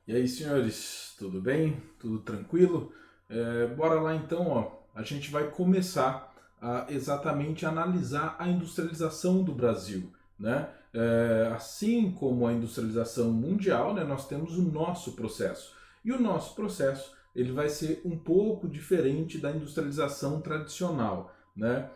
E aí, senhores, tudo bem? Tudo tranquilo? Bora lá então, ó. A gente vai começar a exatamente analisar a industrialização do Brasil, né? Assim como a industrialização mundial, né, nós temos o nosso processo. E o nosso processo, ele vai ser um pouco diferente da industrialização tradicional, né?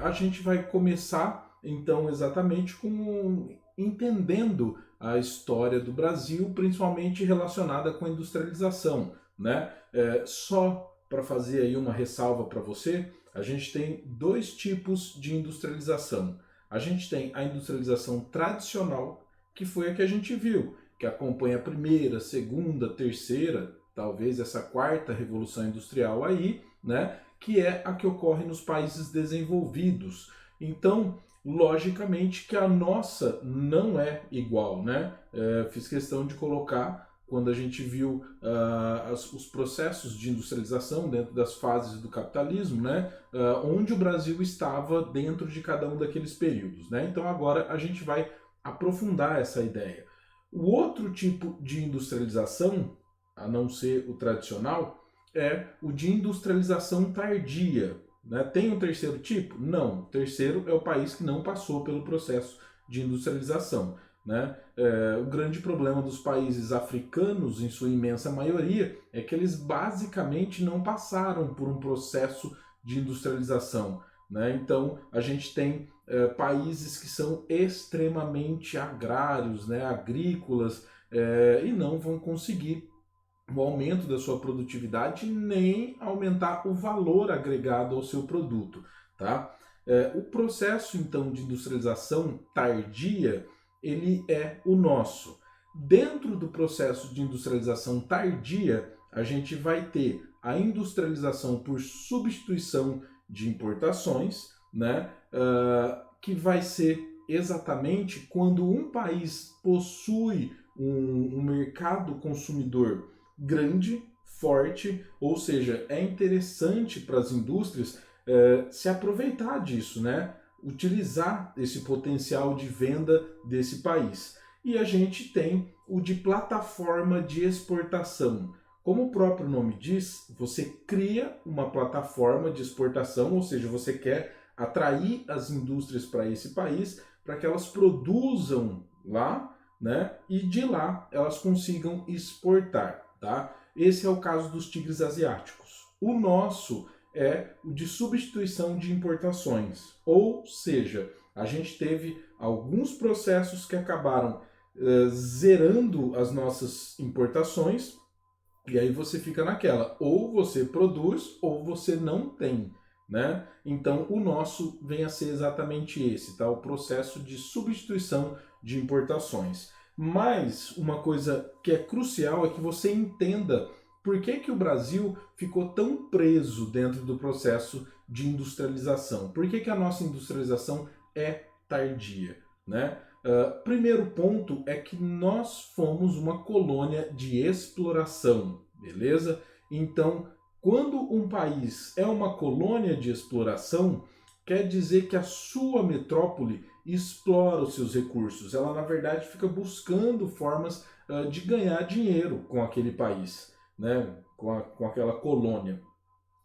A gente vai começar então exatamente com entendendo a história do Brasil, principalmente relacionada com a industrialização, né? Só para fazer aí uma ressalva para você, a gente tem dois tipos de industrialização. A gente tem a industrialização tradicional, que foi a que a gente viu, que acompanha a primeira, segunda, terceira, talvez essa quarta revolução industrial aí, né? Que é a que ocorre nos países desenvolvidos. Então, logicamente que a nossa não é igual, né? Fiz questão de colocar quando a gente viu os processos de industrialização dentro das fases do capitalismo, né? Onde o Brasil estava dentro de cada um daqueles períodos, né? Então agora a gente vai aprofundar essa ideia. O outro tipo de industrialização, a não ser o tradicional, é o de industrialização tardia, né? Tem um terceiro tipo? Não. O terceiro é o país que não passou pelo processo de industrialização. Né? O grande problema dos países africanos, em sua imensa maioria, é que eles basicamente não passaram por um processo de industrialização. Né? Então, a gente tem países que são extremamente agrários, né? Agrícolas, e não vão conseguir o aumento da sua produtividade nem aumentar o valor agregado ao seu produto. Tá? O processo então de industrialização tardia ele é o nosso. Dentro do processo de industrialização tardia, a gente vai ter a industrialização por substituição de importações, né? Que vai ser exatamente quando um país possui um mercado consumidor grande, forte, ou seja, é interessante para as indústrias se aproveitar disso, né? Utilizar esse potencial de venda desse país. E a gente tem o de plataforma de exportação. Como o próprio nome diz, você cria uma plataforma de exportação, ou seja, você quer atrair as indústrias para esse país para que elas produzam lá, né? E de lá elas consigam exportar. Tá? Esse é o caso dos tigres asiáticos. O nosso é o de substituição de importações, ou seja, a gente teve alguns processos que acabaram zerando as nossas importações, e aí você fica naquela, ou você produz ou você não tem. Né? Então o nosso vem a ser exatamente esse, tá? O processo de substituição de importações. Mas uma coisa que é crucial é que você entenda por que o Brasil ficou tão preso dentro do processo de industrialização. Por que a nossa industrialização é tardia? Né? Primeiro ponto é que nós fomos uma colônia de exploração, beleza? Então, quando um país é uma colônia de exploração, quer dizer que a sua metrópole explora os seus recursos. Ela, na verdade, fica buscando formas de ganhar dinheiro com aquele país, né? Com aquela colônia.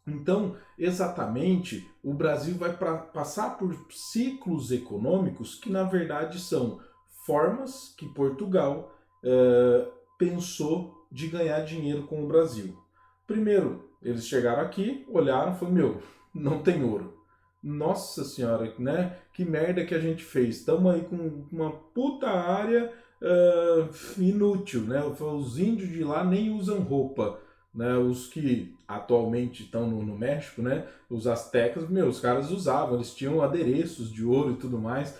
Então, exatamente, o Brasil vai passar por ciclos econômicos que, na verdade, são formas que Portugal pensou de ganhar dinheiro com o Brasil. Primeiro, eles chegaram aqui, olharam e falaram, meu, não tem ouro. Nossa senhora, né? Que merda que a gente fez. Estamos aí com uma puta área inútil, né? Os índios de lá nem usam roupa, né? Os que atualmente estão no México, né? Os astecas, meu, os caras usavam, eles tinham adereços de ouro e tudo mais.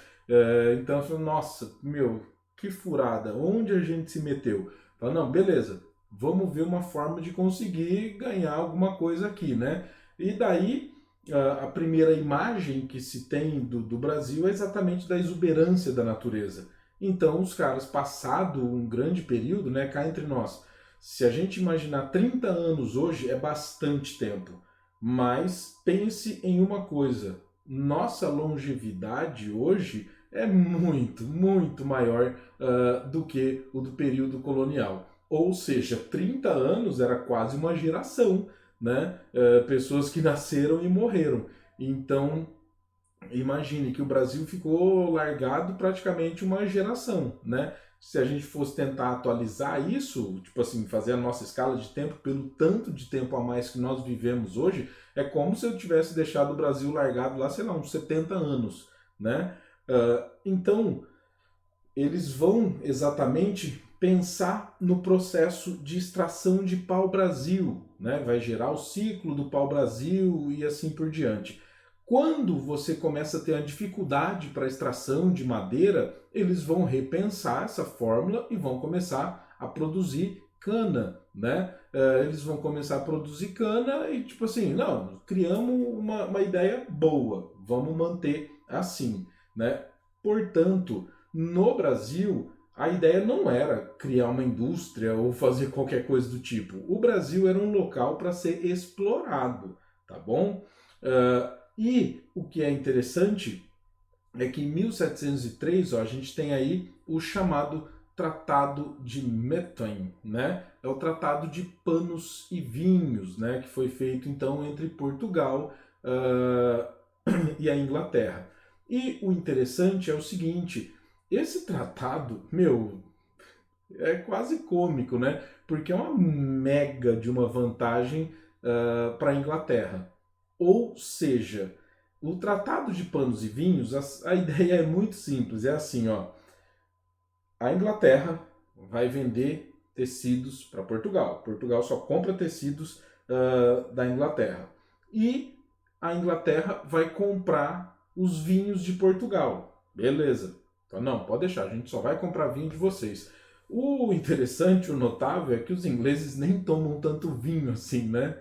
Então eu falei, nossa, meu, que furada, onde a gente se meteu? Falei, não, beleza, vamos ver uma forma de conseguir ganhar alguma coisa aqui, né? E daí a primeira imagem que se tem do Brasil é exatamente da exuberância da natureza. Então os caras, passado um grande período, né, cá entre nós, se a gente imaginar 30 anos hoje, é bastante tempo. Mas pense em uma coisa: nossa longevidade hoje é muito, muito maior do que o do período colonial. Ou seja, 30 anos era quase uma geração, né? Pessoas que nasceram e morreram. Então, imagine que o Brasil ficou largado praticamente uma geração, né? Se a gente fosse tentar atualizar isso, tipo assim, fazer a nossa escala de tempo pelo tanto de tempo a mais que nós vivemos hoje, é como se eu tivesse deixado o Brasil largado lá, sei lá, uns 70 anos, né? Então, eles vão exatamente pensar no processo de extração de pau-brasil, né? Vai gerar o ciclo do pau-brasil e assim por diante. Quando você começa a ter a dificuldade para a extração de madeira, eles vão repensar essa fórmula e vão começar a produzir cana, né? Eles vão começar a produzir cana e tipo assim, não, criamos uma ideia boa, vamos manter assim, né? Portanto, no Brasil, a ideia não era criar uma indústria ou fazer qualquer coisa do tipo. O Brasil era um local para ser explorado, tá bom? E o que é interessante é que em 1703 ó, a gente tem aí o chamado Tratado de Methuen, né? É o Tratado de Panos e Vinhos, né? Que foi feito então entre Portugal e a Inglaterra. E o interessante é o seguinte, esse tratado, meu, é quase cômico, né? Porque é uma mega de uma vantagem para a Inglaterra. Ou seja, o Tratado de Panos e Vinhos, a ideia é muito simples, é assim, ó. A Inglaterra vai vender tecidos para Portugal. Portugal só compra tecidos da Inglaterra. E a Inglaterra vai comprar os vinhos de Portugal. Beleza. Então, não, pode deixar, a gente só vai comprar vinho de vocês. O interessante, o notável, é que os ingleses nem tomam tanto vinho assim, né?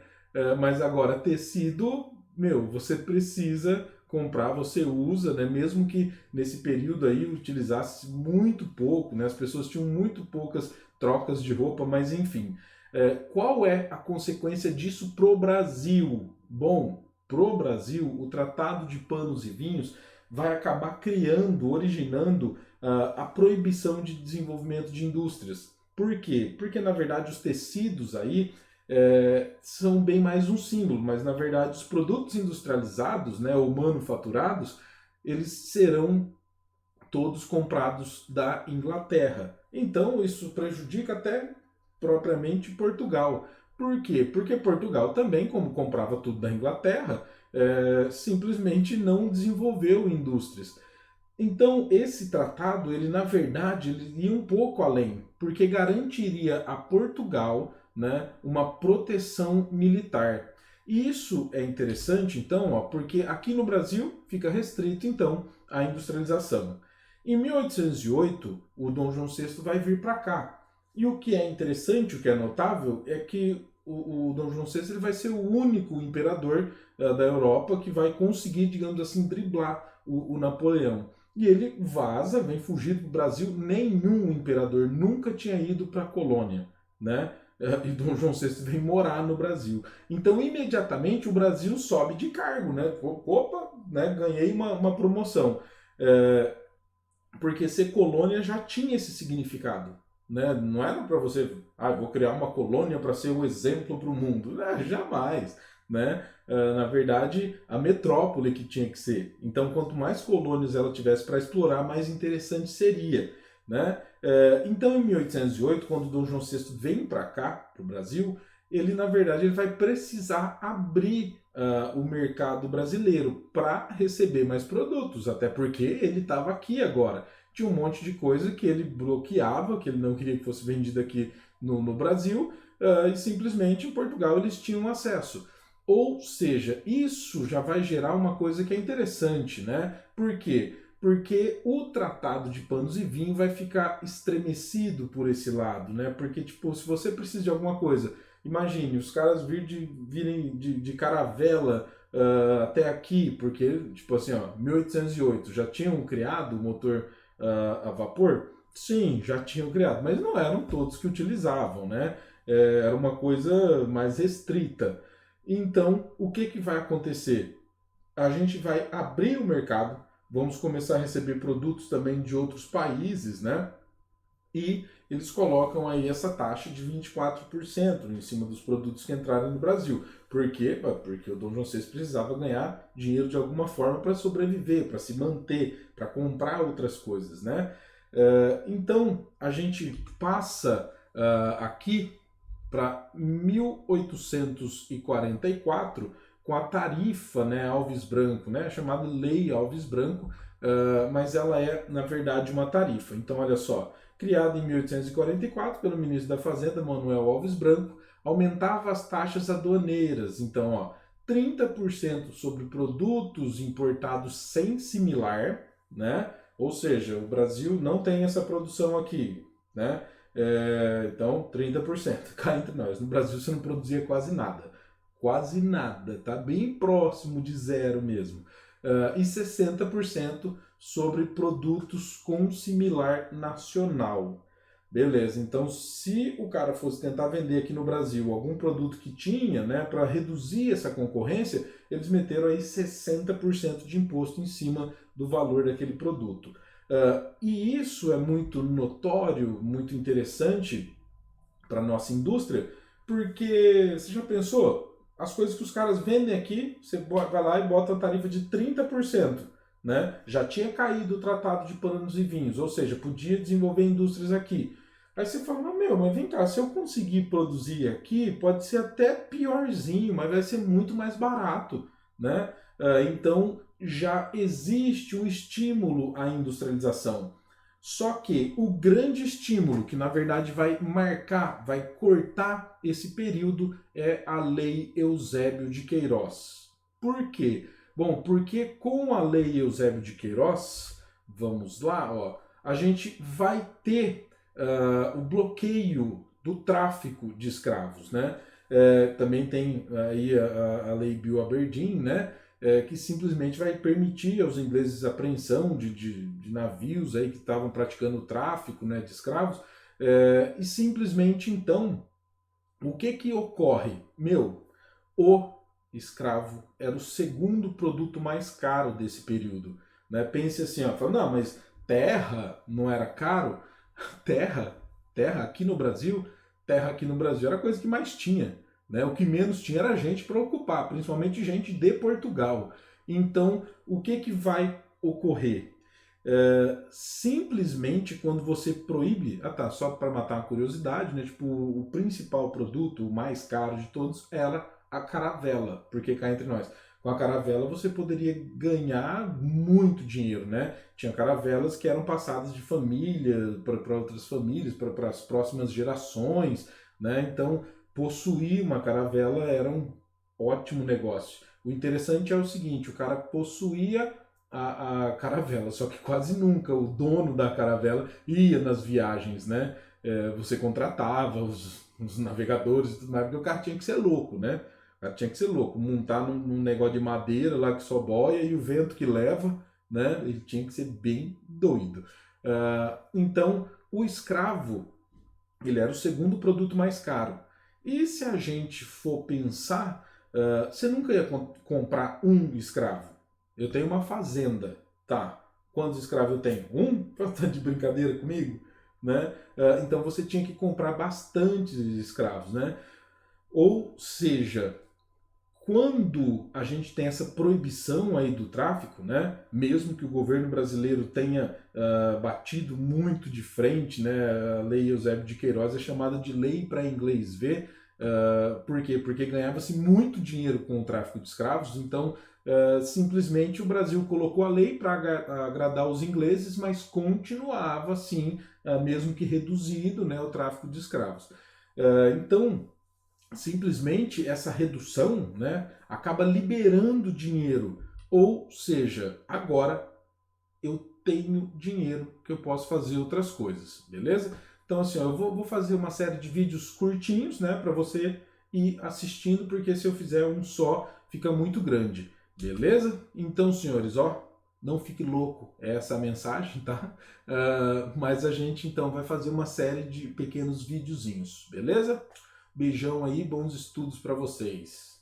Mas agora, tecido, meu, você precisa comprar, você usa, né? Mesmo que nesse período aí utilizasse muito pouco, né? As pessoas tinham muito poucas trocas de roupa, mas enfim. Qual é a consequência disso pro Brasil? Bom, pro Brasil, o Tratado de Panos e Vinhos vai acabar criando, originando a proibição de desenvolvimento de indústrias. Por quê? Porque, na verdade, os tecidos aí são bem mais um símbolo, mas, na verdade, os produtos industrializados, né, ou manufaturados, eles serão todos comprados da Inglaterra. Então, isso prejudica até propriamente Portugal. Por quê? Porque Portugal também, como comprava tudo da Inglaterra, simplesmente não desenvolveu indústrias. Então, esse tratado, ele na verdade, ele ia um pouco além, porque garantiria a Portugal, né, uma proteção militar. E isso é interessante, então, ó, porque aqui no Brasil fica restrito, então, à industrialização. Em 1808, o Dom João VI vai vir para cá. E o que é interessante, o que é notável, é que o Dom João VI ele vai ser o único imperador da Europa que vai conseguir, digamos assim, driblar o Napoleão. E ele vaza, vem fugir do Brasil. Nenhum imperador nunca tinha ido para a colônia, né? E Dom João VI vem morar no Brasil. Então, imediatamente, o Brasil sobe de cargo, né? Opa, né? Ganhei uma promoção. Porque ser colônia já tinha esse significado. Né? Não era para você, vou criar uma colônia para ser um exemplo para o mundo. Jamais. Né? Na verdade, a metrópole que tinha que ser. Então, quanto mais colônias ela tivesse para explorar, mais interessante seria. Né? Então, em 1808, quando Dom João VI vem para cá, para o Brasil, ele, na verdade, ele vai precisar abrir o mercado brasileiro para receber mais produtos, até porque ele estava aqui agora. Tinha um monte de coisa que ele bloqueava, que ele não queria que fosse vendida aqui no Brasil, e simplesmente em Portugal eles tinham acesso. Ou seja, isso já vai gerar uma coisa que é interessante, né? Por quê? Porque o Tratado de Panos e Vinho vai ficar estremecido por esse lado, né? Porque, tipo, se você precisa de alguma coisa, imagine, os caras virem de caravela até aqui, porque, tipo assim, ó, 1808 já tinham criado o motor a vapor? Sim, já tinham criado, mas não eram todos que utilizavam, né? Era uma coisa mais restrita. Então, o que vai acontecer? A gente vai abrir o mercado, vamos começar a receber produtos também de outros países, né? E eles colocam aí essa taxa de 24% em cima dos produtos que entrarem no Brasil. Por quê? Porque o Dom João VI precisava ganhar dinheiro de alguma forma para sobreviver, para se manter, para comprar outras coisas, né? Então, a gente passa aqui para 1844 com a tarifa, né, Alves Branco, né, chamada Lei Alves Branco, mas ela é, na verdade, uma tarifa. Então, olha só, criada em 1844 pelo ministro da Fazenda, Manuel Alves Branco, aumentava as taxas aduaneiras. Então, ó, 30% sobre produtos importados sem similar, né? Ou seja, o Brasil não tem essa produção aqui, né? Então, 30%. Cá entre nós. No Brasil você não produzia quase nada. Quase nada, tá bem próximo de zero mesmo. E 60% sobre produtos com similar nacional. Beleza, então se o cara fosse tentar vender aqui no Brasil algum produto que tinha, né, para reduzir essa concorrência, eles meteram aí 60% de imposto em cima do valor daquele produto. E isso é muito notório, muito interessante para a nossa indústria, porque você já pensou? As coisas que os caras vendem aqui, você vai lá e bota a tarifa de 30%. Né? Já tinha caído o tratado de panos e vinhos, ou seja, podia desenvolver indústrias aqui. Aí você fala, mas vem cá, se eu conseguir produzir aqui, pode ser até piorzinho, mas vai ser muito mais barato, né? Então já existe um estímulo à industrialização. Só que o grande estímulo, que na verdade vai marcar, vai cortar esse período, é a Lei Eusébio de Queiroz. Por quê? Bom, porque com a Lei Eusébio de Queiroz, vamos lá, ó, a gente vai ter o bloqueio do tráfico de escravos, né? Também tem aí a Lei Bill Aberdeen, né? Que simplesmente vai permitir aos ingleses a apreensão de navios aí que estavam praticando o tráfico, né, de escravos, e simplesmente então, o que ocorre? O escravo era o segundo produto mais caro desse período, né? Pense assim, ó, fala, não, mas terra não era caro? Terra, terra aqui no Brasil, terra aqui no Brasil era a coisa que mais tinha. Né? O que menos tinha era gente para ocupar, principalmente gente de Portugal. Então, o que vai ocorrer? Simplesmente quando você proíbe, só para matar uma curiosidade, né? Tipo, o principal produto, o mais caro de todos, era a caravela, porque cá entre nós, com a caravela você poderia ganhar muito dinheiro, né? Tinha caravelas que eram passadas de família para outras famílias, para as próximas gerações, né? Então, possuir uma caravela era um ótimo negócio. O interessante é o seguinte, o cara possuía a caravela, só que quase nunca o dono da caravela ia nas viagens, né? Você contratava os navegadores e tudo mais, porque o cara tinha que ser louco, né? O cara tinha que ser louco, montar num negócio de madeira lá que só boia e o vento que leva, né? Ele tinha que ser bem doido. Então, o escravo, ele era o segundo produto mais caro. E se a gente for pensar, você nunca ia comprar um escravo. Eu tenho uma fazenda, tá? Quantos escravos eu tenho? Um? Tá de brincadeira comigo? Né? Então você tinha que comprar bastantes escravos, né? Ou seja, quando a gente tem essa proibição aí do tráfico, né, mesmo que o governo brasileiro tenha batido muito de frente, né, a Lei Eusébio de Queiroz é chamada de Lei para Inglês Ver, por quê? Porque ganhava-se muito dinheiro com o tráfico de escravos, então simplesmente o Brasil colocou a lei para agradar os ingleses, mas continuava assim, mesmo que reduzido, né, o tráfico de escravos. Então, simplesmente essa redução, né, acaba liberando dinheiro. Ou seja, agora eu tenho dinheiro que eu posso fazer outras coisas, beleza? Então assim, eu vou fazer uma série de vídeos curtinhos, né, para você ir assistindo, porque se eu fizer um só, fica muito grande, beleza? Então, senhores, ó, não fique louco, é essa a mensagem, tá? Mas a gente então vai fazer uma série de pequenos videozinhos, beleza? Beijão aí, bons estudos para vocês.